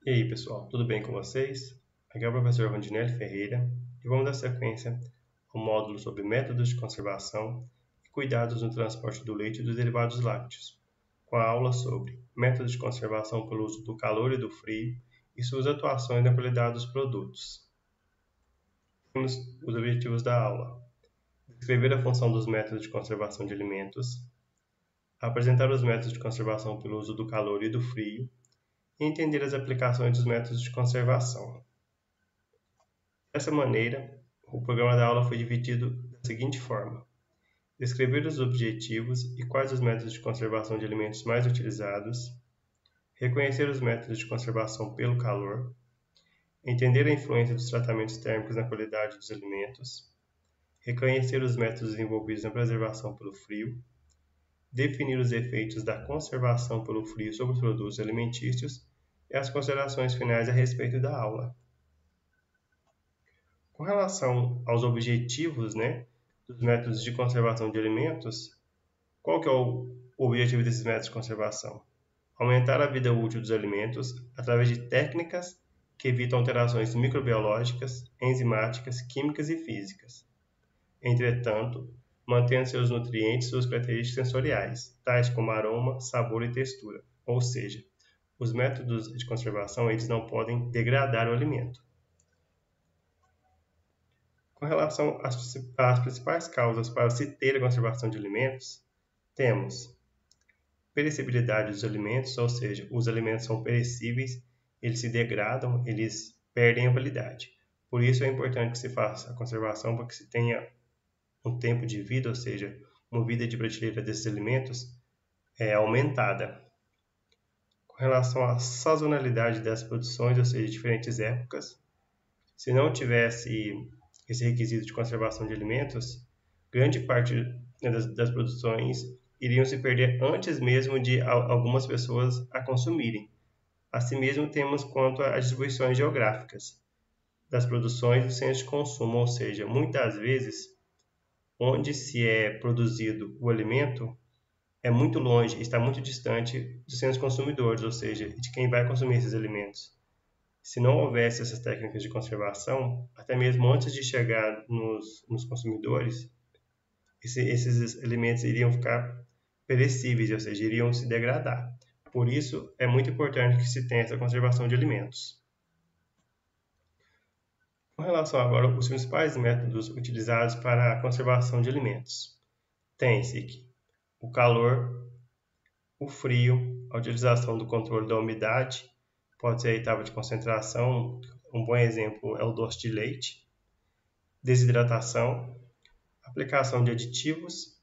E aí, pessoal, tudo bem com vocês? Aqui é o professor Rondinelli Ferreira e vamos dar sequência ao módulo sobre métodos de conservação e cuidados no transporte do leite e dos derivados lácteos, com a aula sobre métodos de conservação pelo uso do calor e do frio e suas atuações na qualidade dos produtos. Temos os objetivos da aula: descrever a função dos métodos de conservação de alimentos, apresentar os métodos de conservação pelo uso do calor e do frio, e entender as aplicações dos métodos de conservação. Dessa maneira, o programa da aula foi dividido da seguinte forma: descrever os objetivos e quais os métodos de conservação de alimentos mais utilizados, reconhecer os métodos de conservação pelo calor, entender a influência dos tratamentos térmicos na qualidade dos alimentos, reconhecer os métodos envolvidos na preservação pelo frio, definir os efeitos da conservação pelo frio sobre os produtos alimentícios e as considerações finais a respeito da aula. Com relação aos objetivos, dos métodos de conservação de alimentos, qual que é o objetivo desses métodos de conservação? Aumentar a vida útil dos alimentos através de técnicas que evitam alterações microbiológicas, enzimáticas, químicas e físicas. Entretanto, mantendo seus nutrientes e suas características sensoriais, tais como aroma, sabor e textura. Ou seja, os métodos de conservação eles não podem degradar o alimento. Com relação às principais causas para se ter a conservação de alimentos, temos perecibilidade dos alimentos, ou seja, os alimentos são perecíveis, eles se degradam, eles perdem a validade. Por isso é importante que se faça a conservação para que se tenha um tempo de vida, ou seja, uma vida de prateleira desses alimentos aumentada. Com relação à sazonalidade das produções, ou seja, diferentes épocas, se não tivesse esse requisito de conservação de alimentos, grande parte das produções iriam se perder antes mesmo de algumas pessoas a consumirem. Assim mesmo temos quanto às distribuições geográficas das produções e centros de consumo, ou seja, muitas vezes onde se é produzido o alimento é muito longe, está muito distante dos centros consumidores, ou seja, de quem vai consumir esses alimentos. Se não houvesse essas técnicas de conservação, até mesmo antes de chegar nos consumidores, esses alimentos iriam ficar perecíveis, ou seja, iriam se degradar. Por isso, é muito importante que se tenha essa conservação de alimentos. Com relação agora aos principais métodos utilizados para a conservação de alimentos, tem-se aqui o calor, o frio, a utilização do controle da umidade, pode ser a etapa de concentração, um bom exemplo é o doce de leite, desidratação, aplicação de aditivos,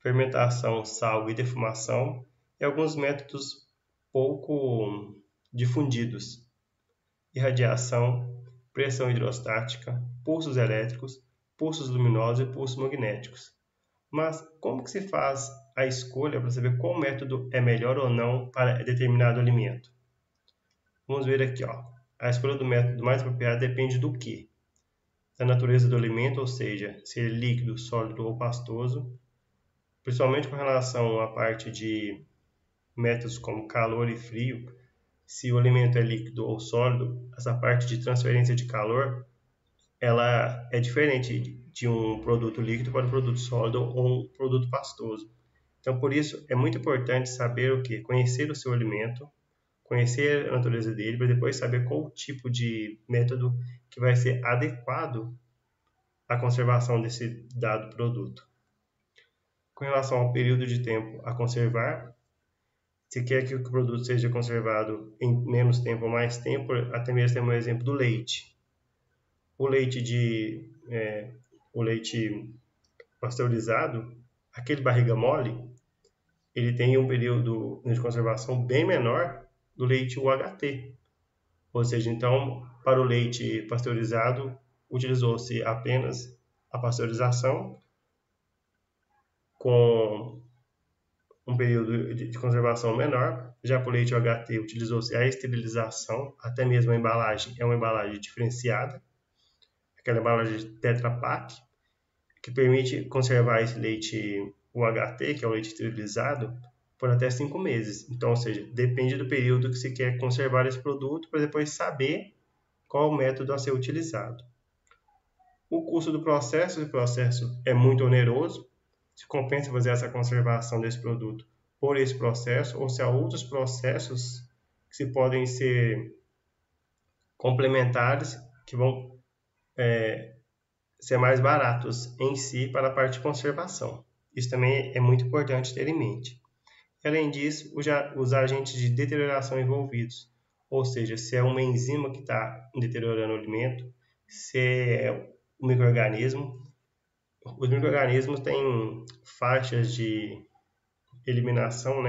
fermentação, sal e defumação, e alguns métodos pouco difundidos: irradiação, pressão hidrostática, pulsos elétricos, pulsos luminosos e pulsos magnéticos. Mas como que se faz a escolha para saber qual método é melhor ou não para determinado alimento? Vamos ver aqui, a escolha do método mais apropriado depende do quê? Da natureza do alimento, ou seja, se ele é líquido, sólido ou pastoso, principalmente com relação à parte de métodos como calor e frio. Se o alimento é líquido ou sólido, essa parte de transferência de calor ela é diferente de um produto líquido para um produto sólido ou um produto pastoso. Então, por isso, é muito importante saber o que? Conhecer o seu alimento, conhecer a natureza dele, para depois saber qual tipo de método que vai ser adequado à conservação desse dado produto. Com relação ao período de tempo a conservar, se quer que o produto seja conservado em menos tempo ou mais tempo, até mesmo temos um exemplo do leite. O leite pasteurizado, aquele barriga mole, ele tem um período de conservação bem menor do leite UHT. Ou seja, então, para o leite pasteurizado, utilizou-se apenas a pasteurização com um período de conservação menor. Já para o leite UHT, utilizou-se a esterilização, até mesmo a embalagem é uma embalagem diferenciada, aquela embalagem de Tetra Pak, que permite conservar esse leite UHT, que é o leite esterilizado, por até 5 meses. Então, ou seja, depende do período que se quer conservar esse produto para depois saber qual o método a ser utilizado. O custo do processo, se o processo é muito oneroso, se compensa fazer essa conservação desse produto por esse processo, ou se há outros processos que se podem ser complementares, que vão ser mais baratos em si para a parte de conservação. Isso também é muito importante ter em mente. Além disso, os agentes de deterioração envolvidos, ou seja, se é uma enzima que está deteriorando o alimento, se é um micro-organismo. Os micro-organismos têm faixas de eliminação,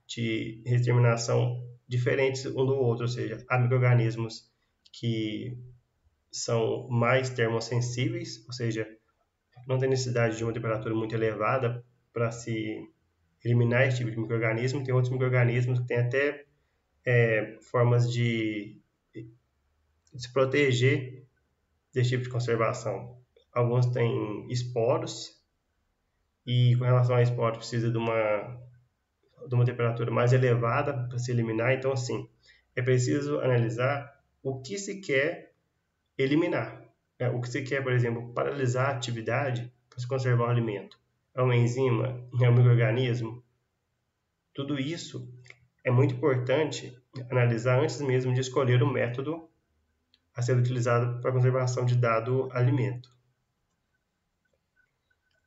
de exterminação diferentes um do outro, ou seja, há micro-organismos que são mais termossensíveis, ou seja, não tem necessidade de uma temperatura muito elevada para se eliminar esse tipo de micro-organismo. Tem outros micro-organismos que têm até formas de se proteger desse tipo de conservação. Alguns têm esporos, e com relação a esporos precisa de uma temperatura mais elevada para se eliminar. Então, assim, é preciso analisar o que se quer eliminar. O que se quer, por exemplo, paralisar a atividade para se conservar o alimento. É uma enzima? É um micro-organismo? Tudo isso é muito importante analisar antes mesmo de escolher o método a ser utilizado para a conservação de dado alimento.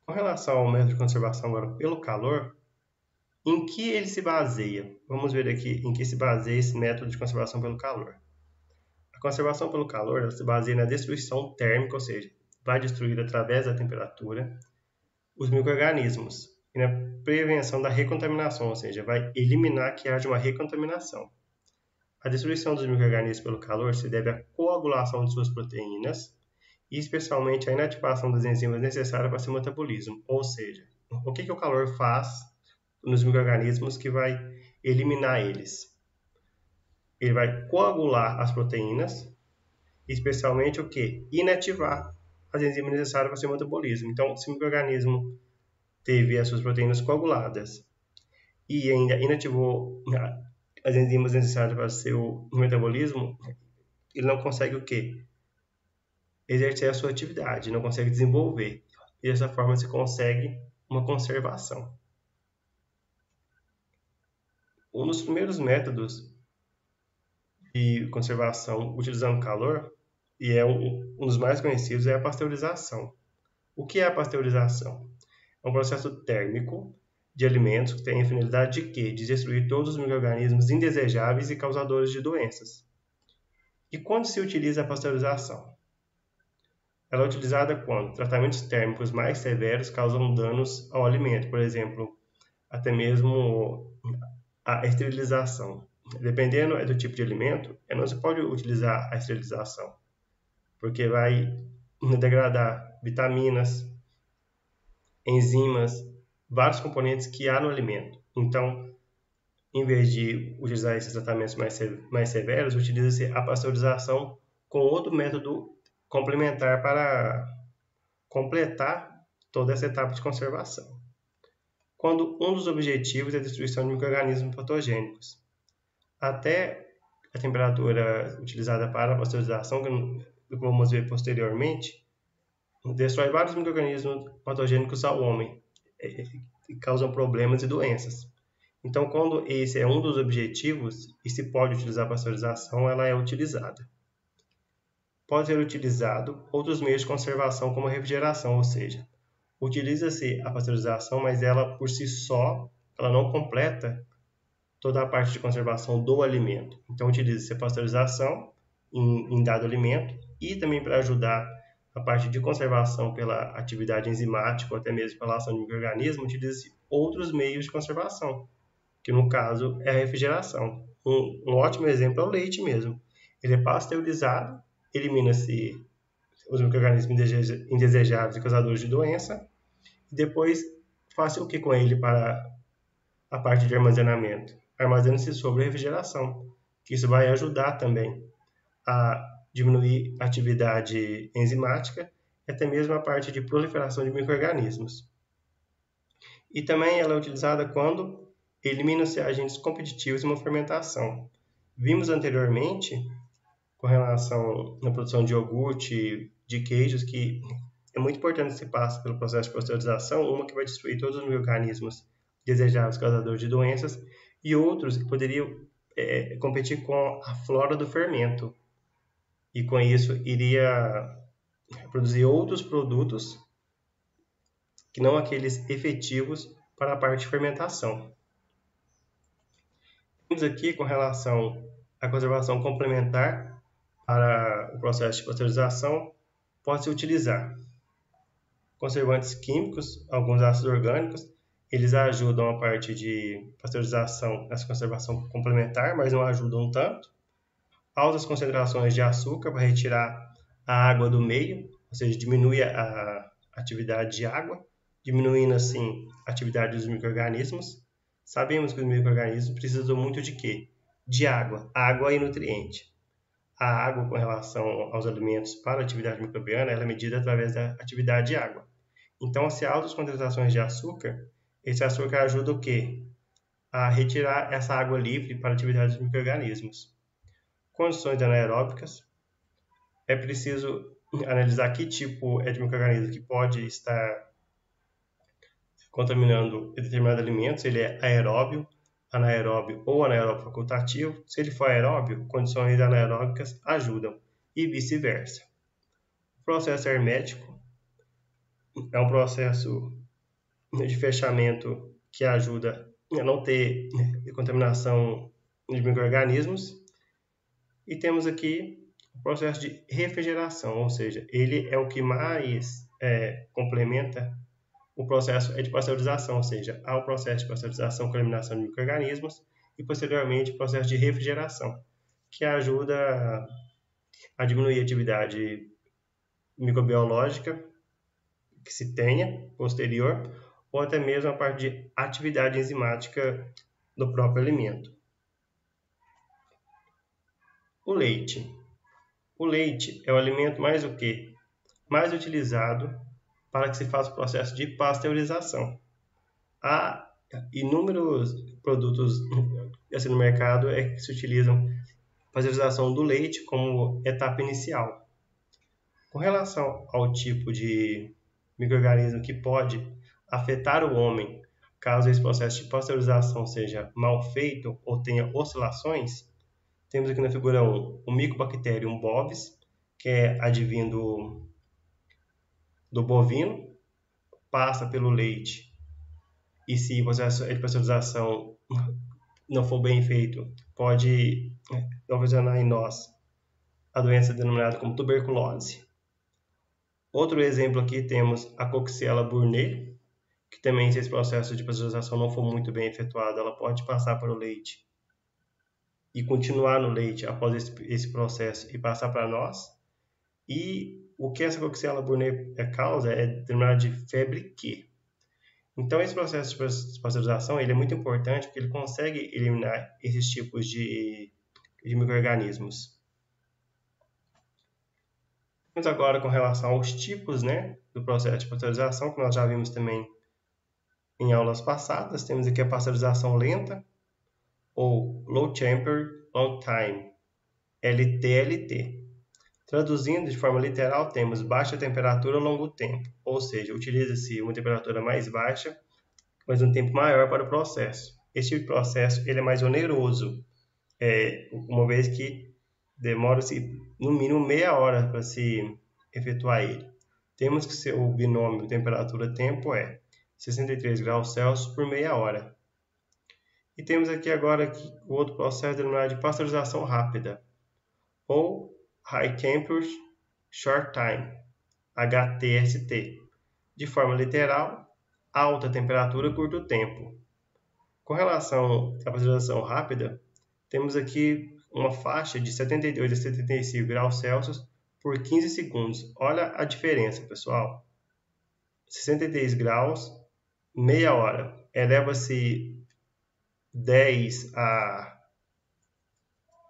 Com relação ao método de conservação agora pelo calor, em que ele se baseia? Vamos ver aqui em que se baseia esse método de conservação pelo calor. A conservação pelo calor ela se baseia na destruição térmica, ou seja, vai destruir através da temperatura os micro-organismos e na prevenção da recontaminação, ou seja, vai eliminar que haja uma recontaminação. A destruição dos micro-organismos pelo calor se deve à coagulação de suas proteínas e especialmente à inativação das enzimas necessárias para seu metabolismo, ou seja, o que o calor faz nos micro-organismos que vai eliminar eles? Ele vai coagular as proteínas, especialmente o que? Inativar as enzimas necessárias para seu metabolismo. Então, se o micro-organismo teve as suas proteínas coaguladas e ainda inativou as enzimas necessárias para seu metabolismo, ele não consegue o quê? Exercer a sua atividade, não consegue desenvolver. E dessa forma se consegue uma conservação. Um dos primeiros métodos de conservação utilizando calor, e é um dos mais conhecidos, é a pasteurização. O que é a pasteurização? É um processo térmico de alimentos que tem a finalidade de quê? De destruir todos os micro-organismos indesejáveis e causadores de doenças. E quando se utiliza a pasteurização? Ela é utilizada quando tratamentos térmicos mais severos causam danos ao alimento, por exemplo, até mesmo a esterilização. Dependendo do tipo de alimento, não se pode utilizar a esterilização, porque vai degradar vitaminas, enzimas, vários componentes que há no alimento. Então, em vez de utilizar esses tratamentos mais severos, utiliza-se a pasteurização com outro método complementar para completar toda essa etapa de conservação. Quando um dos objetivos é a destruição de micro-organismos patogênicos. Até a temperatura utilizada para a pasteurização, que vamos ver posteriormente, destrói vários micro-organismos patogênicos ao homem e causam problemas e doenças. Então, quando esse é um dos objetivos e se pode utilizar a pasteurização, ela é utilizada. Pode ser utilizado outros meios de conservação, como a refrigeração, ou seja, utiliza-se a pasteurização, mas ela por si só, ela não completa toda a parte de conservação do alimento. Então, utiliza-se a pasteurização em dado alimento e também para ajudar a parte de conservação pela atividade enzimática ou até mesmo pela ação de micro-organismo, utiliza-se outros meios de conservação, que no caso é a refrigeração. Um ótimo exemplo é o leite mesmo. Ele é pasteurizado, elimina-se os micro-organismos indesejáveis e causadores de doença, e depois faça o que com ele para a parte de armazenamento? Armazena-se sobre refrigeração, que isso vai ajudar também a diminuir a atividade enzimática e até mesmo a parte de proliferação de micro-organismos. E também ela é utilizada quando eliminam-se agentes competitivos em uma fermentação. Vimos anteriormente, com relação à produção de iogurte, de queijos, que é muito importante que se passe pelo processo de pasteurização, uma que vai destruir todos os micro-organismos desejáveis causadores de doenças, e outros que poderiam competir com a flora do fermento. E com isso iria produzir outros produtos que não aqueles efetivos para a parte de fermentação. Temos aqui com relação à conservação complementar para o processo de pasteurização, pode-se utilizar conservantes químicos, alguns ácidos orgânicos, eles ajudam a parte de pasteurização, essa conservação complementar, mas não ajudam tanto. Altas concentrações de açúcar para retirar a água do meio, ou seja, diminui a atividade de água, diminuindo assim a atividade dos micro-organismos. Sabemos que os micro-organismos precisam muito de quê? De água. Água e nutriente. A água com relação aos alimentos para a atividade microbiana ela é medida através da atividade de água. Então, se há altas concentrações de açúcar, esse açúcar ajuda o quê? A retirar essa água livre para a atividade dos micro-organismos. Condições anaeróbicas. É preciso analisar que tipo de micro-organismo que pode estar contaminando determinado alimento, se ele é aeróbio, anaeróbio ou anaeróbio facultativo. Se ele for aeróbio, condições anaeróbicas ajudam e vice-versa. O processo hermético é um processo de fechamento que ajuda a não ter contaminação de micro-organismos. E temos aqui o processo de refrigeração, ou seja, ele é o que mais complementa o processo de pasteurização, ou seja, há o processo de pasteurização com eliminação de micro-organismos e, posteriormente, o processo de refrigeração, que ajuda a diminuir a atividade microbiológica que se tenha posterior, ou até mesmo a parte de atividade enzimática do próprio alimento. O leite. O leite é o alimento mais o quê? Mais utilizado para que se faça o processo de pasteurização. Há inúmeros produtos assim, no mercado que se utilizam a pasteurização do leite como etapa inicial. Com relação ao tipo de micro-organismo que pode afetar o homem caso esse processo de pasteurização seja mal feito ou tenha oscilações, temos aqui na figura 1 o Mycobacterium bovis, que é advindo do bovino, passa pelo leite e se o processo de pasteurização não for bem feito, pode ocasionar em nós a doença denominada como tuberculose. Outro exemplo aqui temos a Coxiella burnet, que também, se esse processo de pasteurização não for muito bem efetuado, ela pode passar para o leite e continuar no leite após esse processo e passar para nós. E o que essa Coxiella burnet causa é denominado de febre Q. Então, esse processo de pasteurização ele é muito importante porque ele consegue eliminar esses tipos de micro-organismos. Vamos agora com relação aos tipos do processo de pasteurização, que nós já vimos também em aulas passadas. Temos aqui a pasteurização lenta, ou Low Temperature Long Time, LTLT. Traduzindo de forma literal, temos baixa temperatura longo tempo, ou seja, utiliza-se uma temperatura mais baixa, mas um tempo maior para o processo. Esse tipo de processo ele é mais oneroso, uma vez que demora-se no mínimo meia hora para se efetuar ele. Temos que o binômio temperatura-tempo é 63 graus Celsius por meia hora. E temos aqui agora o outro processo denominado de pasteurização rápida, ou High Temperature Short Time, HTST. De forma literal, alta temperatura, curto tempo. Com relação à pasteurização rápida, temos aqui uma faixa de 72 a 75 graus Celsius por 15 segundos. Olha a diferença, pessoal. 63 graus, meia hora. Eleva-se 10 a,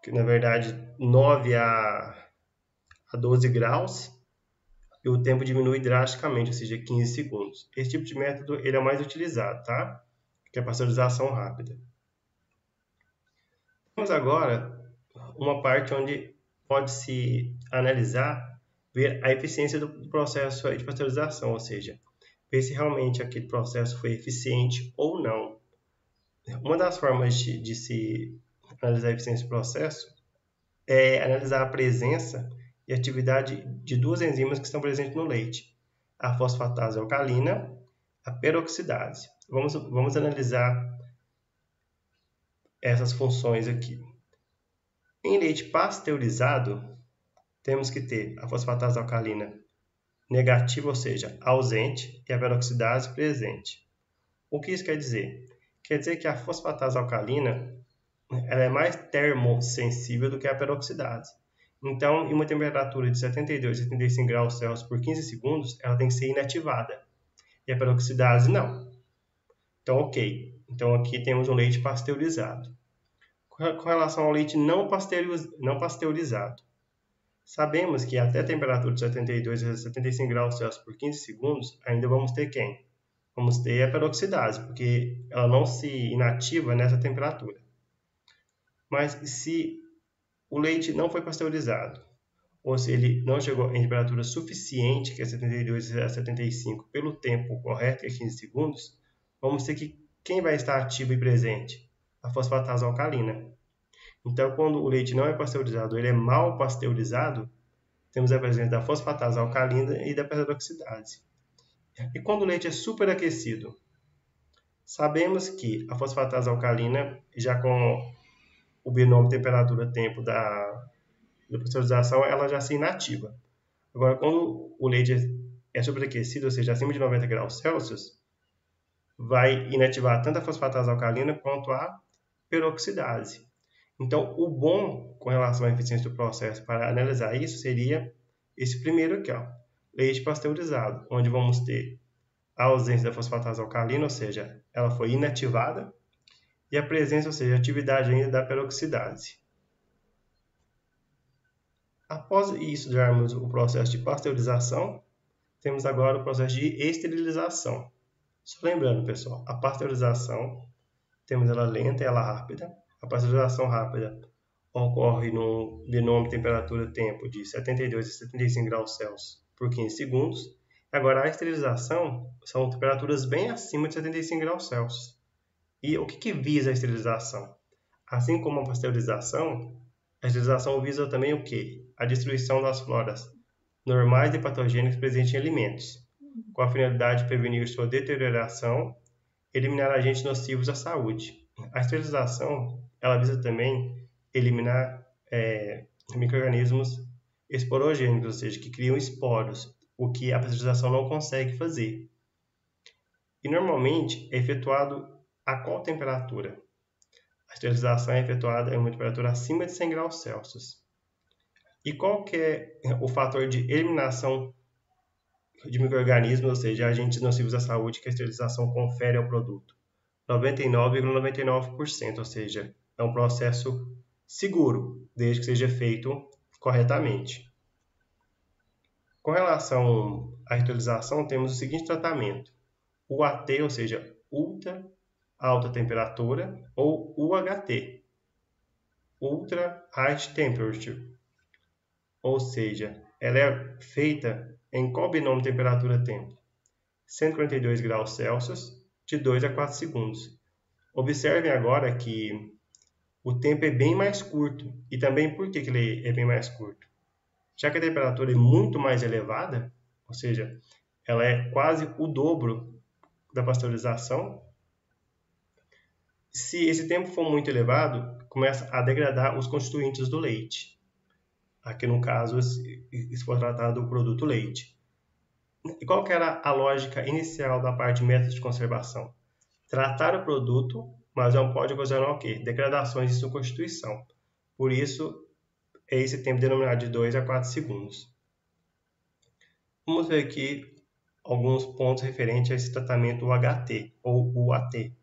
na verdade, 9 a 12 graus e o tempo diminui drasticamente, ou seja, 15 segundos. Esse tipo de método ele é o mais utilizado, tá? Que é a pasteurização rápida. Temos agora uma parte onde pode-se analisar, ver a eficiência do processo de pasteurização, ou seja, ver se realmente aquele processo foi eficiente ou não. Uma das formas de se analisar a eficiência do processo é analisar a presença e atividade de duas enzimas que estão presentes no leite, a fosfatase alcalina, a peroxidase. Vamos analisar essas funções aqui. Em leite pasteurizado, temos que ter a fosfatase alcalina negativa, ou seja, ausente, e a peroxidase presente. O que isso quer dizer? Quer dizer que a fosfatase alcalina ela é mais termossensível do que a peroxidase. Então, em uma temperatura de 72 a 75 graus Celsius por 15 segundos, ela tem que ser inativada. E a peroxidase não. Então, ok. Então, aqui temos um leite pasteurizado. Com relação ao leite não pasteurizado, sabemos que até a temperatura de 72 a 75 graus Celsius por 15 segundos, ainda vamos ter quem? Vamos ter a peroxidase, porque ela não se inativa nessa temperatura. Mas se o leite não foi pasteurizado, ou se ele não chegou em temperatura suficiente, que é 72 a 75, pelo tempo correto, que é 15 segundos, vamos ter que quem vai estar ativo e presente? A fosfatase alcalina. Então, quando o leite não é pasteurizado, ele é mal pasteurizado, temos a presença da fosfatase alcalina e da peroxidase. E quando o leite é superaquecido? Sabemos que a fosfatase alcalina, já com o binômio temperatura-tempo da pasteurização, ela já se inativa. Agora, quando o leite é superaquecido, ou seja, acima de 90 graus Celsius, vai inativar tanto a fosfatase alcalina quanto a peroxidase. Então, o bom com relação à eficiência do processo para analisar isso seria esse primeiro aqui, ó, leite pasteurizado, onde vamos ter a ausência da fosfatase alcalina, ou seja, ela foi inativada, e a presença, ou seja, a atividade ainda da peroxidase. Após estudarmos o processo de pasteurização, temos agora o processo de esterilização. Só lembrando, pessoal, a pasteurização, temos ela lenta e ela rápida. A pasteurização rápida ocorre no binômio temperatura-tempo de 72 a 75 graus Celsius por 15 segundos. Agora, a esterilização são temperaturas bem acima de 75 graus Celsius. E o que visa a esterilização? Assim como a pasteurização visa também o quê? A destruição das floras normais e patogênicas presentes em alimentos, com a finalidade de prevenir sua deterioração e eliminar agentes nocivos à saúde. A esterilização ela visa também eliminar micro-organismos esporogênicos, ou seja, que criam esporos, o que a pasteurização não consegue fazer. E normalmente é efetuado a qual temperatura? A esterilização é efetuada em uma temperatura acima de 100 graus Celsius. E qual que é o fator de eliminação de micro-organismos, ou seja, agentes nocivos à saúde que a esterilização confere ao produto? 99,99%, ou seja, é um processo seguro, desde que seja feito corretamente. Com relação à esterilização, temos o seguinte tratamento: UAT, ou seja, ultra alta temperatura, ou UHT, Ultra High Temperature, ou seja, ela é feita em qual binômio temperatura-tempo? 142 graus Celsius, de 2 a 4 segundos. Observem agora que o tempo é bem mais curto. E também por que ele é bem mais curto? Já que a temperatura é muito mais elevada, ou seja, ela é quase o dobro da pasteurização, se esse tempo for muito elevado, começa a degradar os constituintes do leite. Aqui no caso, se for tratado do produto leite. E qual que era a lógica inicial da parte de método de conservação? Tratar o produto, mas não pode ocasionar o quê? Degradações de sua constituição. Por isso, é esse tempo denominado de 2 a 4 segundos. Vamos ver aqui alguns pontos referentes a esse tratamento UHT, ou UAT.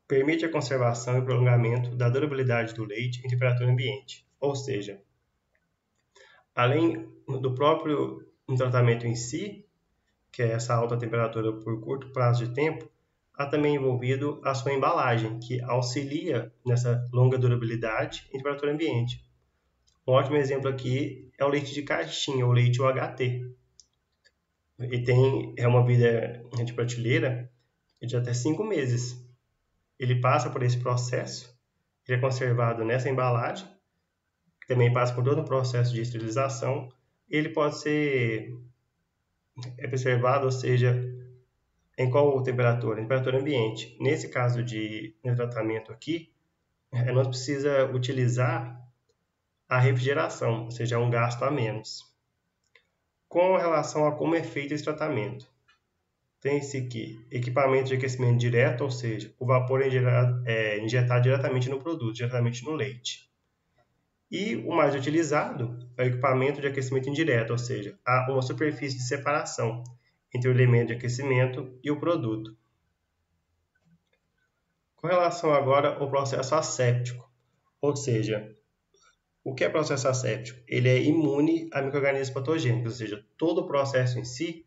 Permite a conservação e prolongamento da durabilidade do leite em temperatura ambiente. Ou seja, além do próprio tratamento em si, que é essa alta temperatura por curto prazo de tempo, há também envolvido a sua embalagem, que auxilia nessa longa durabilidade em temperatura ambiente. Um ótimo exemplo aqui é o leite de caixinha, ou leite UHT. Ele é uma vida de prateleira de até 5 meses. Ele passa por esse processo, ele é conservado nessa embalagem, que também passa por todo um processo de esterilização. Ele pode ser preservado, ou seja, em qual temperatura? Temperatura ambiente. Nesse caso de tratamento aqui, não precisa utilizar a refrigeração, ou seja, é um gasto a menos. Com relação a como é feito esse tratamento, tem-se aqui equipamento de aquecimento direto, ou seja, o vapor é injetado diretamente no produto, diretamente no leite. E o mais utilizado é o equipamento de aquecimento indireto, ou seja, há uma superfície de separação entre o elemento de aquecimento e o produto. Com relação agora ao processo asséptico, ou seja, o que é processo asséptico? Ele é imune a micro-organismos patogênicos, ou seja, todo o processo em si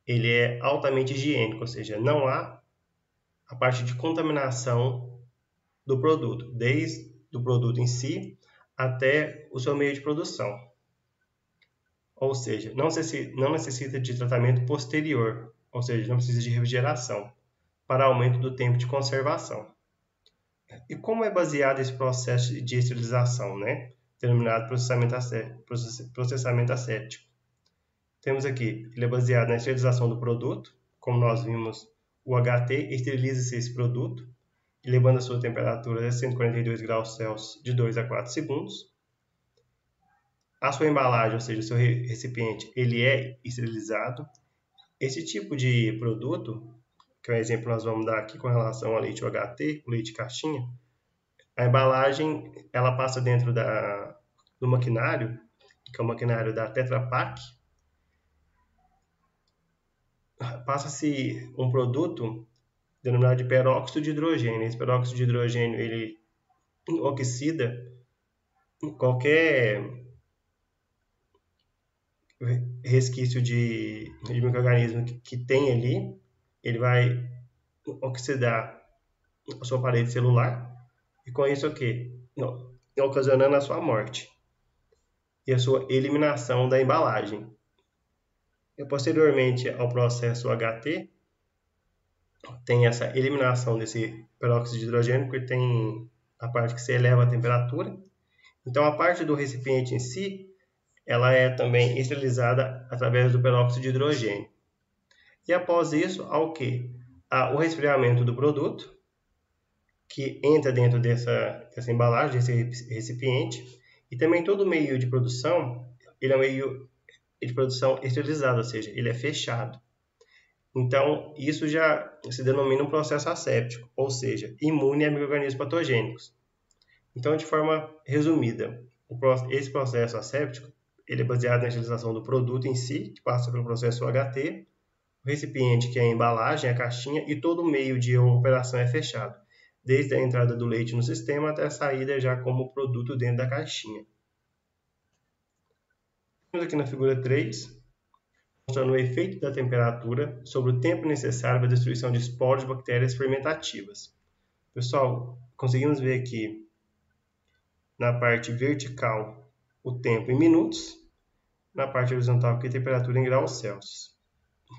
ele é altamente higiênico, ou seja, não há a parte de contaminação do produto, desde o produto em si até o seu meio de produção. Ou seja, não necessita de tratamento posterior, ou seja, não precisa de refrigeração, para aumento do tempo de conservação. E como é baseado esse processo de esterilização, né? Denominado processamento asséptico. Temos aqui, ele é baseado na esterilização do produto, como nós vimos, o HT esteriliza esse produto, elevando a sua temperatura a 142 graus Celsius de 2 a 4 segundos. A sua embalagem, ou seja, o seu recipiente, ele é esterilizado. Esse tipo de produto, que é um exemplo que nós vamos dar aqui com relação ao leite UHT, o leite caixinha, a embalagem ela passa dentro do maquinário, que é o maquinário da Tetra Pak. Passa-se um produto denominado de peróxido de hidrogênio. Esse peróxido de hidrogênio ele oxida qualquer resquício de micro-organismo que tem ali. Ele vai oxidar a sua parede celular e com isso o quê? Ocasionando a sua morte e a sua eliminação da embalagem. E posteriormente ao processo HT, tem essa eliminação desse peróxido de hidrogênio, que tem a parte que se eleva a temperatura. Então, a parte do recipiente em si, ela é também esterilizada através do peróxido de hidrogênio. E após isso, há o quê? Há o resfriamento do produto, que entra dentro dessa embalagem, desse recipiente, e também todo o meio de produção, ele é um meio de produção esterilizado, ou seja, ele é fechado. Então, isso já se denomina um processo asséptico, ou seja, imune a micro-organismos patogênicos. Então, de forma resumida, esse processo asséptico ele é baseado na esterilização do produto em si, que passa pelo processo HT, o recipiente, que é a embalagem, a caixinha, e todo o meio de operação é fechado, desde a entrada do leite no sistema até a saída já como produto dentro da caixinha. Temos aqui na figura 3, mostrando o efeito da temperatura sobre o tempo necessário para a destruição de esporos de bactérias fermentativas. Pessoal, conseguimos ver aqui na parte vertical o tempo em minutos, na parte horizontal aqui a temperatura em graus Celsius.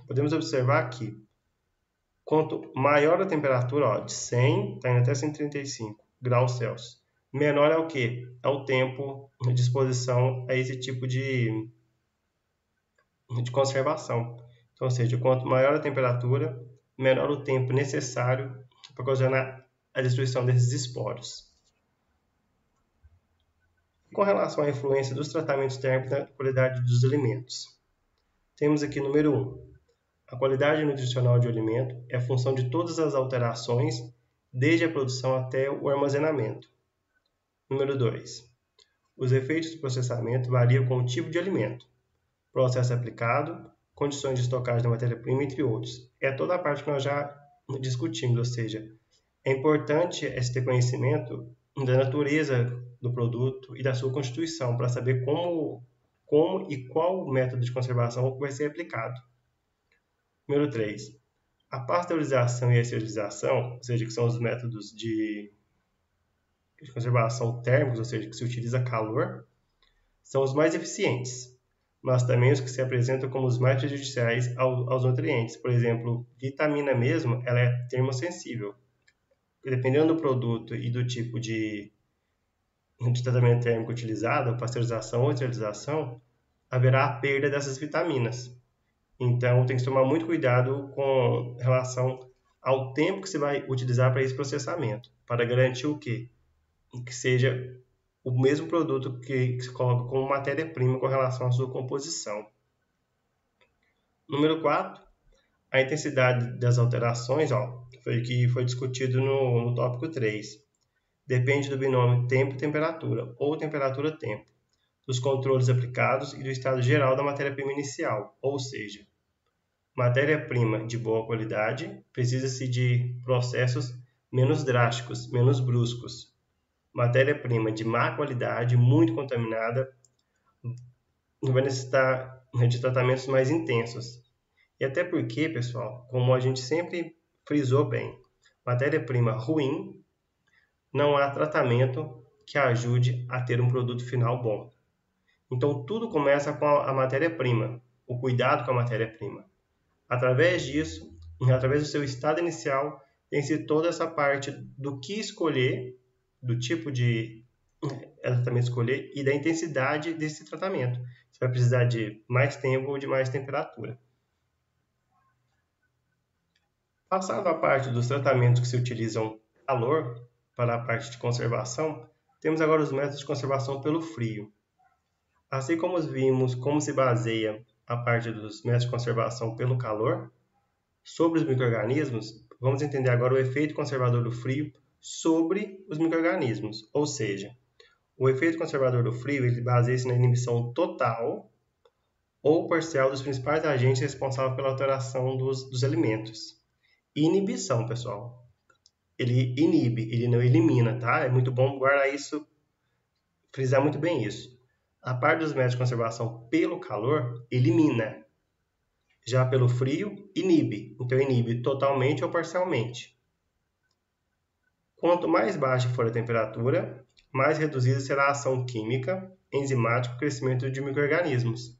Podemos observar que quanto maior a temperatura, de 100 está indo até 135 graus Celsius, menor é o que? É o tempo de exposição a esse tipo de conservação. Então, ou seja, quanto maior a temperatura, menor o tempo necessário para ocasionar a destruição desses esporos. Com relação à influência dos tratamentos térmicos na qualidade dos alimentos, temos aqui número 1. A qualidade nutricional de alimento é função de todas as alterações, desde a produção até o armazenamento. Número 2. Os efeitos do processamento variam com o tipo de alimento, processo aplicado, condições de estocagem da matéria-prima, entre outros. É toda a parte que nós já discutimos, ou seja, é importante ter conhecimento da natureza do produto e da sua constituição, para saber como e qual método de conservação vai ser aplicado. Número 3. A pasteurização e a esterilização, ou seja, que são os métodos de conservação térmicos, ou seja, que se utiliza calor, são os mais eficientes, mas também os que se apresentam como os mais prejudiciais aos nutrientes. Por exemplo, vitamina mesmo, ela é termossensível. Dependendo do produto e do tipo de tratamento térmico utilizado, pasteurização ou esterilização, haverá a perda dessas vitaminas. Então, tem que tomar muito cuidado com relação ao tempo que você vai utilizar para esse processamento, para garantir o quê? Que seja o mesmo produto que se coloca como matéria-prima com relação à sua composição. Número 4, a intensidade das alterações, que foi discutido no tópico 3. Depende do binômio tempo-temperatura ou temperatura-tempo, dos controles aplicados e do estado geral da matéria-prima inicial, ou seja, matéria-prima de boa qualidade precisa-se de processos menos drásticos, menos bruscos. Matéria-prima de má qualidade, muito contaminada, vai necessitar de tratamentos mais intensos. E até porque, pessoal, como a gente sempre frisou bem, matéria-prima ruim, não há tratamento que ajude a ter um produto final bom. Então, tudo começa com a matéria-prima, o cuidado com a matéria-prima. Através disso, através do seu estado inicial, tem-se toda essa parte do que escolher, do tipo de tratamento escolher e da intensidade desse tratamento. Você vai precisar de mais tempo ou de mais temperatura. Passado a parte dos tratamentos que se utilizam calor para a parte de conservação, temos agora os métodos de conservação pelo frio. Assim como vimos como se baseia a parte dos métodos de conservação pelo calor, sobre os micro-organismos, vamos entender agora o efeito conservador do frio sobre os micro-organismos. Ou seja, o efeito conservador do frio ele baseia-se na inibição total ou parcial dos principais agentes responsáveis pela alteração dos alimentos. Inibição, pessoal. Ele inibe, ele não elimina, tá? É muito bom guardar isso, frisar muito bem isso. A parte dos métodos de conservação pelo calor, elimina. Já pelo frio, inibe. Então, inibe totalmente ou parcialmente. Quanto mais baixa for a temperatura, mais reduzida será a ação química, enzimática e o crescimento de micro-organismos.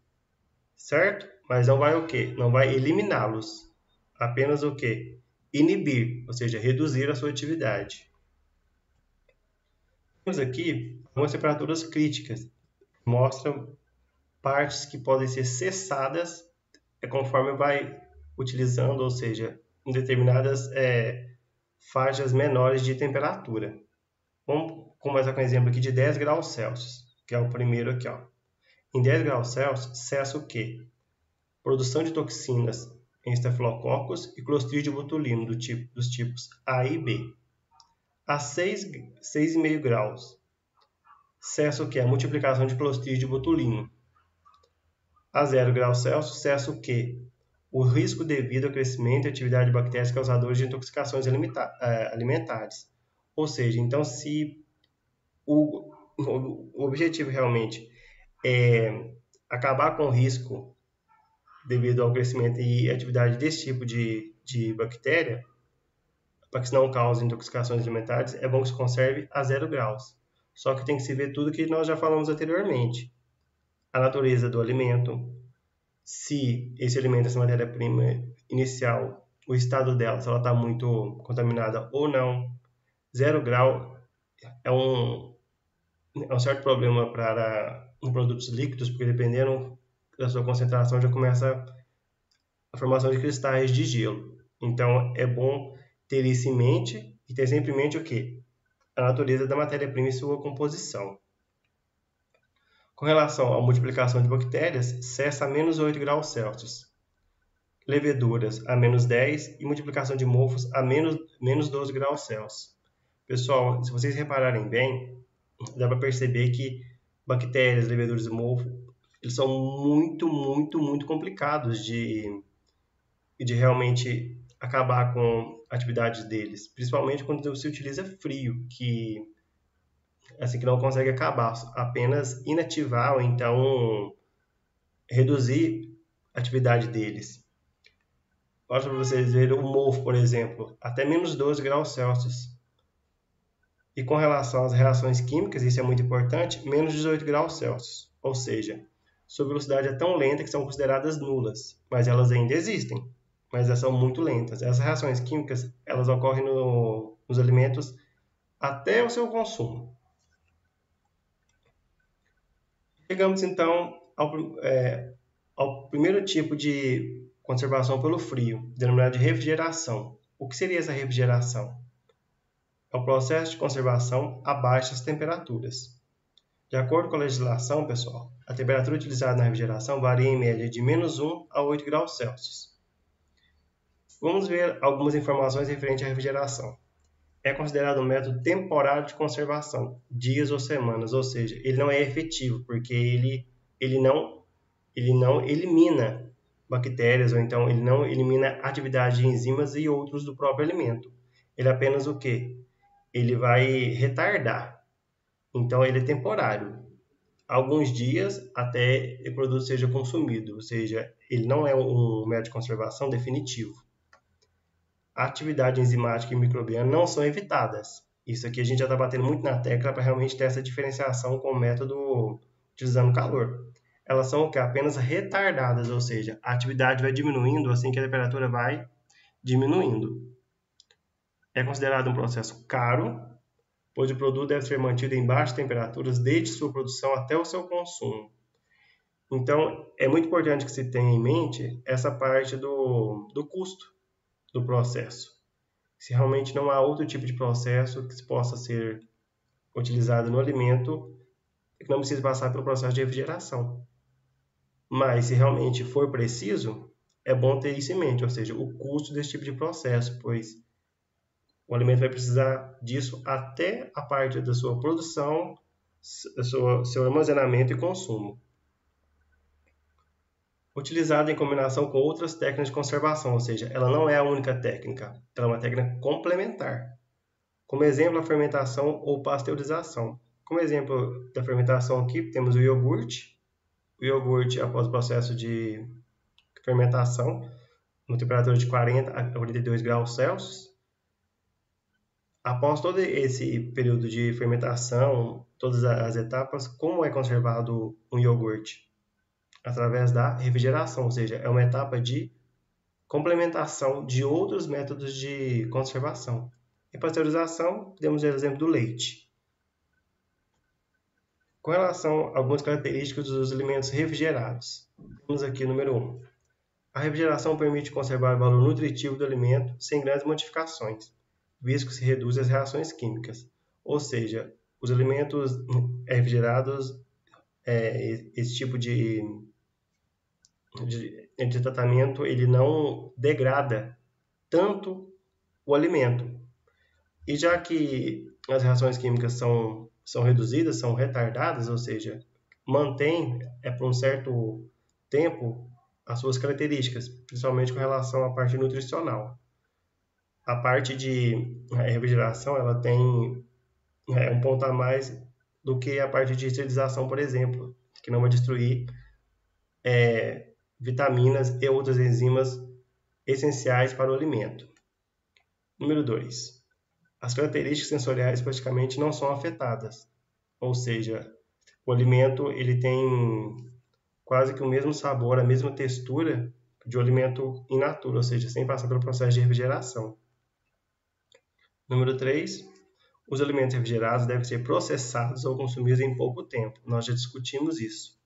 Certo? Mas não vai o quê? Não vai eliminá-los. Apenas o quê? Inibir, ou seja, reduzir a sua atividade. Temos aqui algumas temperaturas críticas, que mostram partes que podem ser cessadas conforme vai utilizando, ou seja, em determinadas faixas menores de temperatura. Vamos começar com um exemplo aqui de 10 graus Celsius, que é o primeiro aqui. Em 10 graus Celsius, cessa o quê? Produção de toxinas em estafilococcus e clostridium botulino dos tipos A e B. A 6,5 graus, cessa o quê? A multiplicação de clostridium botulino. A 0 graus Celsius, cessa o quê? O risco devido ao crescimento e atividade de bactérias causadoras de intoxicações alimentares. Ou seja, então, se o objetivo realmente é acabar com o risco devido ao crescimento e atividade desse tipo de bactéria, para que não cause intoxicações alimentares, é bom que se conserve a 0 graus. Só que tem que se ver tudo que nós já falamos anteriormente. A natureza do alimento, se esse alimento, essa matéria-prima inicial, o estado dela, se ela está muito contaminada ou não. 0 grau é um certo problema para produtos líquidos, porque dependendo da sua concentração já começa a formação de cristais de gelo. Então é bom ter isso em mente e ter sempre em mente o quê? A natureza da matéria-prima e sua composição. Com relação à multiplicação de bactérias, cessa a menos 8 graus Celsius. Leveduras a menos 10 e multiplicação de mofos a menos 12 graus Celsius. Pessoal, se vocês repararem bem, dá para perceber que bactérias, leveduras e mofo, eles são muito, muito, muito complicados de realmente acabar com atividades deles, principalmente quando se utiliza frio, que não consegue acabar, apenas inativar ou então reduzir a atividade deles. Olha para vocês verem o mofo, por exemplo, até menos 12 graus Celsius. E com relação às reações químicas, isso é muito importante, menos 18 graus Celsius. Ou seja, sua velocidade é tão lenta que são consideradas nulas, mas elas ainda existem, mas elas são muito lentas. Essas reações químicas, elas ocorrem nos alimentos até o seu consumo. Chegamos então ao primeiro tipo de conservação pelo frio, denominado de refrigeração. O que seria essa refrigeração? É o processo de conservação a baixas temperaturas. De acordo com a legislação, pessoal, a temperatura utilizada na refrigeração varia em média de menos 1 a 8 graus Celsius. Vamos ver algumas informações referentes à refrigeração. É considerado um método temporário de conservação, dias ou semanas, ou seja, ele não é efetivo, porque ele não elimina bactérias, ou então ele não elimina atividade de enzimas e outros do próprio alimento. Ele apenas o quê? Ele vai retardar. Então ele é temporário. Alguns dias até o produto seja consumido, ou seja, ele não é um método de conservação definitivo. A atividade enzimática e microbiana não são evitadas. Isso aqui a gente já está batendo muito na tecla para realmente ter essa diferenciação com o método utilizando calor. Elas são o que? Apenas retardadas, ou seja, a atividade vai diminuindo assim que a temperatura vai diminuindo. É considerado um processo caro, pois o produto deve ser mantido em baixas temperaturas desde sua produção até o seu consumo. Então, é muito importante que se tenha em mente essa parte do custo do processo. Se realmente não há outro tipo de processo que possa ser utilizado no alimento, que não precisa passar pelo processo de refrigeração. Mas, se realmente for preciso, é bom ter isso em mente, ou seja, o custo desse tipo de processo, pois o alimento vai precisar disso até a parte da sua produção, seu armazenamento e consumo. Utilizada em combinação com outras técnicas de conservação, ou seja, ela não é a única técnica, ela é uma técnica complementar. Como exemplo, a fermentação ou pasteurização. Como exemplo da fermentação aqui, temos o iogurte. O iogurte, após o processo de fermentação, uma temperatura de 40 a 42 graus Celsius. Após todo esse período de fermentação, todas as etapas, como é conservado um iogurte? Através da refrigeração, ou seja, é uma etapa de complementação de outros métodos de conservação. Em pasteurização, temos o exemplo do leite. Com relação a algumas características dos alimentos refrigerados, temos aqui o número 1. A refrigeração permite conservar o valor nutritivo do alimento sem grandes modificações, visto que se reduz as reações químicas. Ou seja, os alimentos refrigerados, esse tipo de tratamento, ele não degrada tanto o alimento. E já que as reações químicas são reduzidas, são retardadas, ou seja, mantém por um certo tempo as suas características, principalmente com relação à parte nutricional. A parte de refrigeração, ela tem um ponto a mais do que a parte de esterilização, por exemplo, que não vai destruir vitaminas e outras enzimas essenciais para o alimento. Número 2. As características sensoriais praticamente não são afetadas, ou seja, o alimento ele tem quase que o mesmo sabor, a mesma textura de um alimento in natura, ou seja, sem passar pelo processo de refrigeração. Número 3. Os alimentos refrigerados devem ser processados ou consumidos em pouco tempo. Nós já discutimos isso.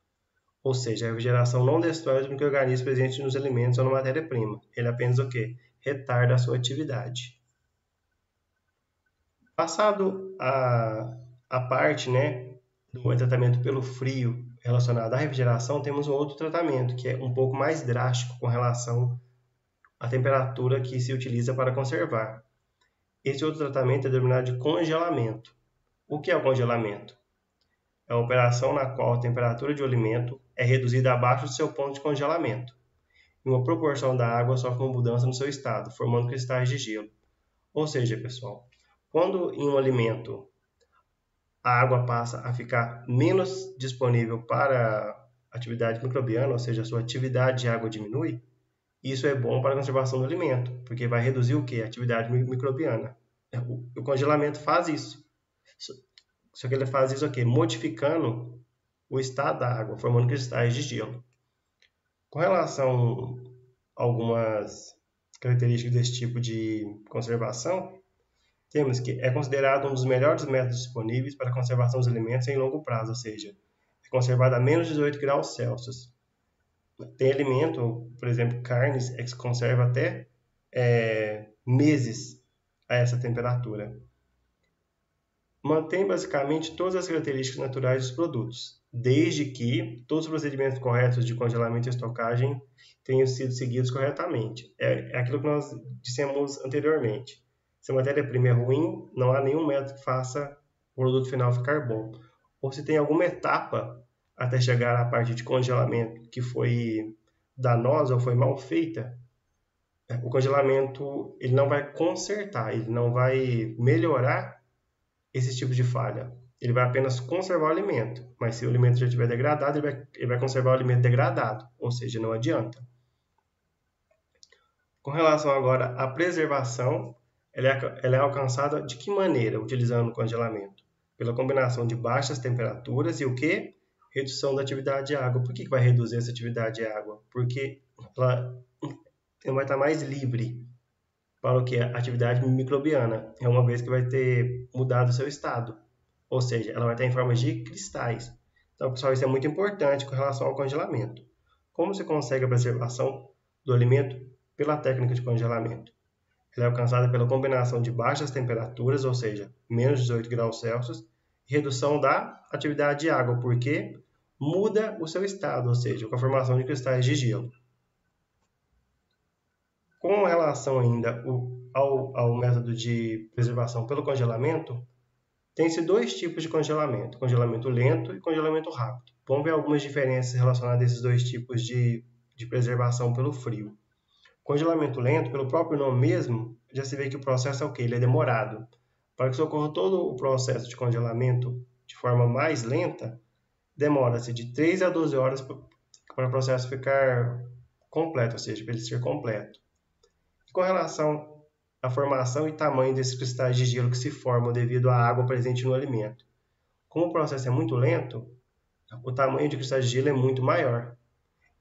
Ou seja, a refrigeração não destrói os micro-organismos presentes nos alimentos ou na matéria-prima. Ele apenas o quê? Retarda a sua atividade. Passado a parte do tratamento pelo frio relacionado à refrigeração, temos um outro tratamento que é um pouco mais drástico com relação à temperatura que se utiliza para conservar. Esse outro tratamento é denominado de congelamento. O que é o congelamento? É a operação na qual a temperatura de um alimento é reduzida abaixo do seu ponto de congelamento, e uma proporção da água sofre uma mudança no seu estado, formando cristais de gelo. Ou seja, pessoal, quando em um alimento a água passa a ficar menos disponível para a atividade microbiana, ou seja, a sua atividade de água diminui, Isso é bom para a conservação do alimento, porque vai reduzir o quê? A atividade microbiana. O congelamento faz isso. Só que ele faz isso aqui, modificando o estado da água, formando cristais de gelo. Com relação a algumas características desse tipo de conservação, temos que é considerado um dos melhores métodos disponíveis para a conservação dos alimentos em longo prazo, ou seja, é conservado a menos de 18 graus Celsius. Tem alimento, por exemplo, carnes, que se conserva até meses a essa temperatura. Mantém basicamente todas as características naturais dos produtos, desde que todos os procedimentos corretos de congelamento e estocagem tenham sido seguidos corretamente. É aquilo que nós dissemos anteriormente. Se a matéria-prima é ruim, não há nenhum método que faça o produto final ficar bom. Ou se tem alguma etapa até chegar à parte de congelamento que foi danosa ou foi mal feita, o congelamento ele não vai consertar, ele não vai melhorar esse tipo de falha. Ele vai apenas conservar o alimento, mas se o alimento já estiver degradado, ele vai conservar o alimento degradado, ou seja, não adianta. Com relação agora à preservação, ela é alcançada de que maneira? Utilizando o congelamento. Pela combinação de baixas temperaturas e o que? Redução da atividade de água. Por que vai reduzir essa atividade de água? Porque ela vai estar mais livre para o que? A atividade microbiana, é uma vez que vai ter mudado o seu estado. Ou seja, ela vai estar em forma de cristais. Então, pessoal, isso é muito importante com relação ao congelamento. Como se consegue a preservação do alimento pela técnica de congelamento? Ela é alcançada pela combinação de baixas temperaturas, ou seja, menos 18 graus Celsius, e redução da atividade de água, porque muda o seu estado, ou seja, com a formação de cristais de gelo. Com relação ainda ao método de preservação pelo congelamento, tem-se dois tipos de congelamento, congelamento lento e congelamento rápido. Vamos ver algumas diferenças relacionadas a esses dois tipos de preservação pelo frio. Congelamento lento, pelo próprio nome mesmo, já se vê que o processo é o quê? Ele é demorado. Para que ocorra todo o processo de congelamento de forma mais lenta, demora-se de 3 a 12 horas para o processo ficar completo, ou seja, para ele ser completo. Com relação à formação e tamanho desses cristais de gelo que se formam devido à água presente no alimento. Como o processo é muito lento, o tamanho de cristais de gelo é muito maior.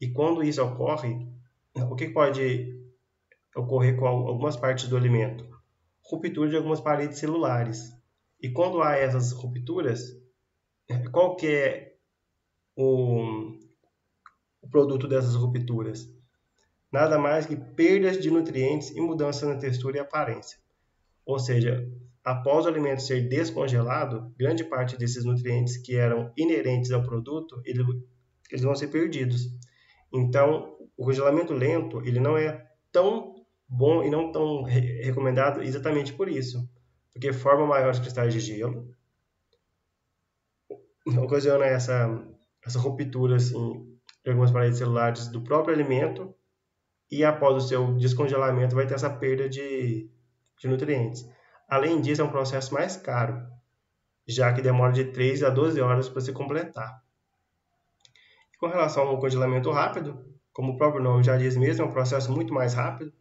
E quando isso ocorre, o que pode ocorrer com algumas partes do alimento? Ruptura de algumas paredes celulares. E quando há essas rupturas, qual que é o produto dessas rupturas? Nada mais que perdas de nutrientes e mudança na textura e aparência. Ou seja, após o alimento ser descongelado, grande parte desses nutrientes que eram inerentes ao produto, eles vão ser perdidos. Então, o congelamento lento, ele não é tão bom e não tão recomendado exatamente por isso, porque forma maiores cristais de gelo, ocasiona essa ruptura assim, de algumas paredes celulares do próprio alimento, e após o seu descongelamento vai ter essa perda de nutrientes. Além disso, é um processo mais caro, já que demora de 3 a 12 horas para se completar. Com relação ao congelamento rápido, como o próprio nome já diz mesmo, é um processo muito mais rápido,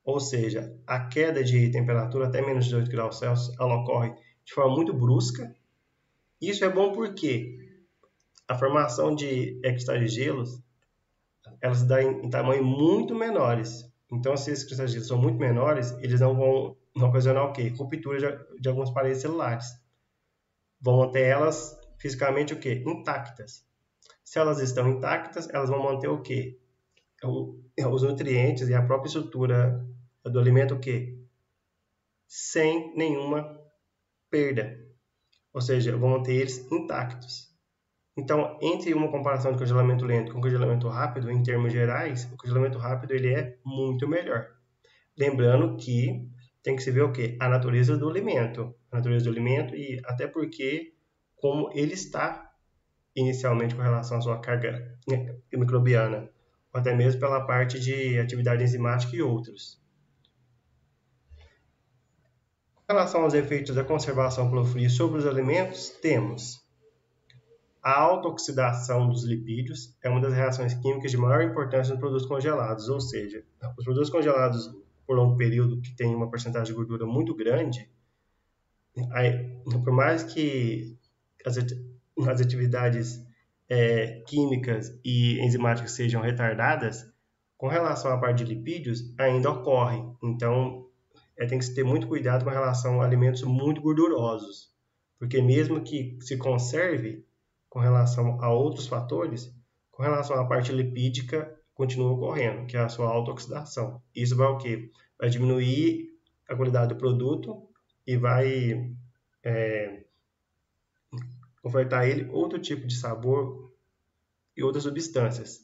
ou seja, a queda de temperatura até menos 18 graus Celsius ela ocorre de forma muito brusca. Isso é bom porque a formação de cristais de gelos elas se dão em tamanho muito menores. Então, se esses cristais de gelo são muito menores, eles não vão ocasionar o quê? Ruptura de algumas paredes celulares. Vão manter elas fisicamente o quê? Intactas. Se elas estão intactas, elas vão manter o quê? Os nutrientes e a própria estrutura do alimento o quê? Sem nenhuma perda. Ou seja, vão manter eles intactos. Então, entre uma comparação de congelamento lento com congelamento rápido, em termos gerais, o congelamento rápido ele é muito melhor. Lembrando que tem que se ver o quê? A natureza do alimento. A natureza do alimento e até porque como ele está inicialmente com relação à sua carga microbiana, ou até mesmo pela parte de atividade enzimática e outros. Com relação aos efeitos da conservação pelo frio sobre os alimentos, temos A autooxidação dos lipídios é uma das reações químicas de maior importância nos produtos congelados, ou seja, os produtos congelados por longo período que têm uma porcentagem de gordura muito grande, por mais que as atividades químicas e enzimáticas sejam retardadas, com relação à parte de lipídios, ainda ocorre. Então, tem que se ter muito cuidado com relação a alimentos muito gordurosos, porque mesmo que se conserve com relação a outros fatores, com relação à parte lipídica, continua ocorrendo, que é a sua autooxidação. Isso vai o quê? Vai diminuir a qualidade do produto e vai ofertar a ele outro tipo de sabor e outras substâncias.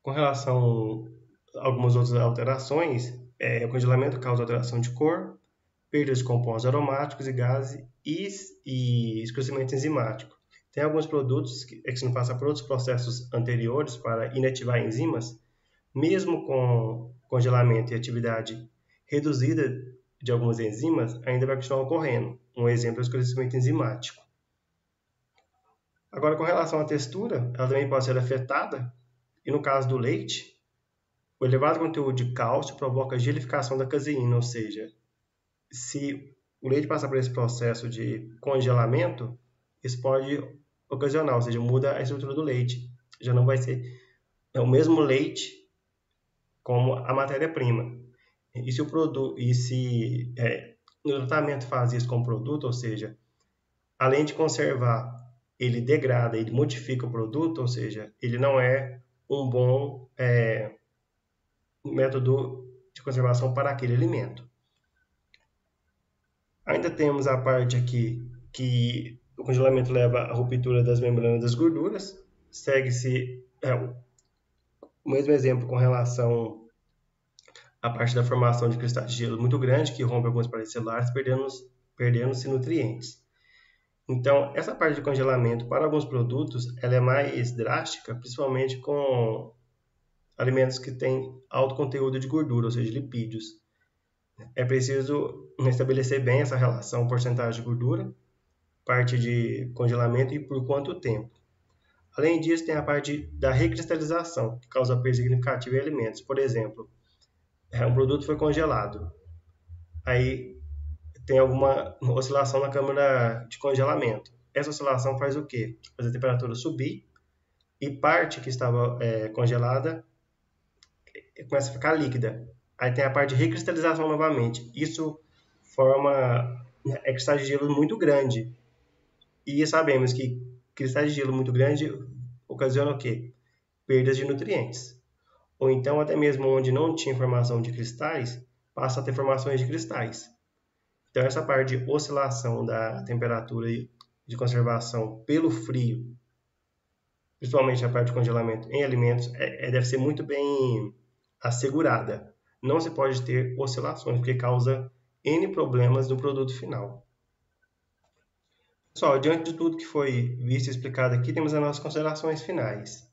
Com relação a algumas outras alterações, o congelamento causa alteração de cor, perda de compostos aromáticos e gases e escurecimento enzimático. Tem alguns produtos que se não passa por outros processos anteriores para inativar enzimas, mesmo com congelamento e atividade reduzida de algumas enzimas, ainda vai continuar ocorrendo. Um exemplo é o escurecimento enzimático. Agora, com relação à textura, ela também pode ser afetada, e no caso do leite, o elevado conteúdo de cálcio provoca gelificação da caseína, ou seja, se o leite passar por esse processo de congelamento, isso pode ocasionar, ou seja, muda a estrutura do leite. Já não vai ser o mesmo leite como a matéria-prima. E se o tratamento faz isso com o produto, ou seja, além de conservar, ele degrada, ele modifica o produto, ou seja, ele não é um bom método de conservação para aquele alimento. Ainda temos a parte aqui que o congelamento leva à ruptura das membranas das gorduras. Segue-se o mesmo exemplo com relação à parte da formação de cristais de gelo muito grande, que rompe algumas paredes celulares, perdendo-se nutrientes. Então, essa parte de congelamento para alguns produtos ela é mais drástica, principalmente com alimentos que têm alto conteúdo de gordura, ou seja, lipídios. É preciso estabelecer bem essa relação porcentagem de gordura, parte de congelamento e por quanto tempo. Além disso, tem a parte da recristalização, que causa perda significativa em alimentos. Por exemplo, um produto foi congelado, aí tem alguma oscilação na câmara de congelamento. Essa oscilação faz o quê? Faz a temperatura subir e parte que estava congelada começa a ficar líquida. Aí tem a parte de recristalização novamente. Isso forma cristais de gelo muito grande. E sabemos que cristais de gelo muito grande ocasionam o quê? Perdas de nutrientes. Ou então, até mesmo onde não tinha formação de cristais, passa a ter formações de cristais. Então, essa parte de oscilação da temperatura de conservação pelo frio, principalmente a parte de congelamento em alimentos, deve ser muito bem assegurada. Não se pode ter oscilações, porque causa N problemas no produto final. Pessoal, diante de tudo que foi visto e explicado aqui, temos as nossas considerações finais.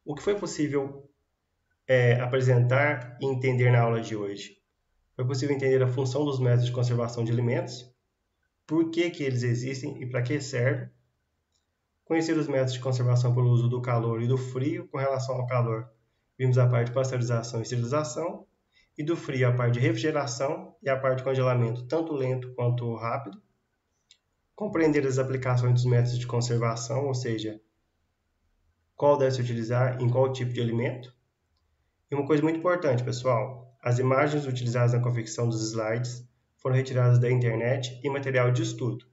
O que foi possível apresentar e entender na aula de hoje? Foi possível entender a função dos métodos de conservação de alimentos, por que eles existem e para que servem, conhecer os métodos de conservação pelo uso do calor e do frio. Com relação ao calor, vimos a parte de pasteurização e esterilização, e do frio a parte de refrigeração e a parte de congelamento, tanto lento quanto rápido. Compreender as aplicações dos métodos de conservação, ou seja, qual deve se utilizar em qual tipo de alimento. E uma coisa muito importante, pessoal, as imagens utilizadas na confecção dos slides foram retiradas da internet e material de estudo.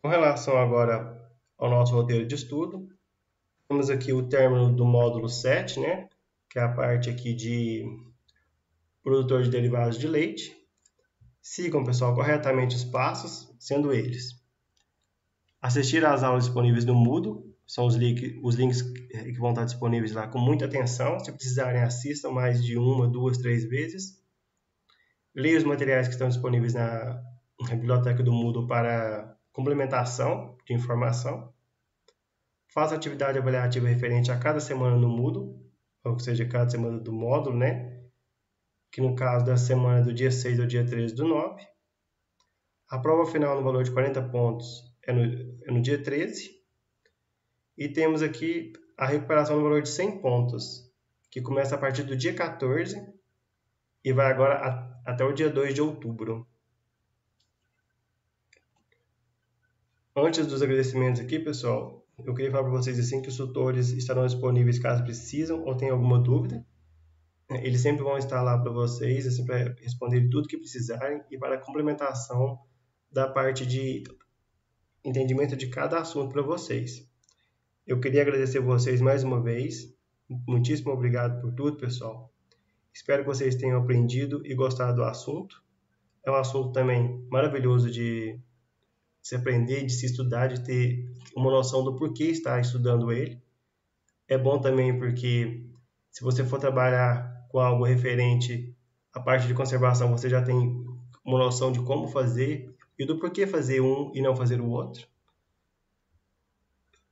Com relação agora ao nosso roteiro de estudo, temos aqui o término do módulo 7, né, que é a parte aqui de produtor de derivados de leite. Sigam, pessoal, corretamente os passos, sendo eles: assistir às aulas disponíveis no Moodle, são os links que vão estar disponíveis lá com muita atenção. Se precisarem, assistam mais de 1, 2, 3 vezes. Leia os materiais que estão disponíveis na biblioteca do Moodle para complementação de informação. Faça atividade avaliativa referente a cada semana no Moodle, ou seja, cada semana do módulo, né? Que no caso da semana do dia 6 ao dia 13 do 9. A prova final no valor de 40 pontos é no dia 13. E temos aqui a recuperação no valor de 100 pontos, que começa a partir do dia 14 e vai agora até o dia 2 de outubro. Antes dos agradecimentos aqui, pessoal, eu queria falar para vocês assim que os tutores estarão disponíveis caso precisam ou tenham alguma dúvida. Eles sempre vão estar lá para vocês, assim, para responder tudo que precisarem e para a complementação da parte de entendimento de cada assunto para vocês. Eu queria agradecer vocês mais uma vez. Muitíssimo obrigado por tudo, pessoal. Espero que vocês tenham aprendido e gostado do assunto. É um assunto também maravilhoso de se aprender, de se estudar, de ter uma noção do porquê estar estudando ele. É bom também porque se você for trabalhar com algo referente à parte de conservação, você já tem uma noção de como fazer e do porquê fazer um e não fazer o outro.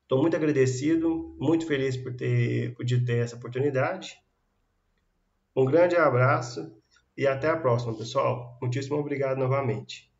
Estou muito agradecido, muito feliz por ter podido ter essa oportunidade. Um grande abraço e até a próxima, pessoal. Muitíssimo obrigado novamente.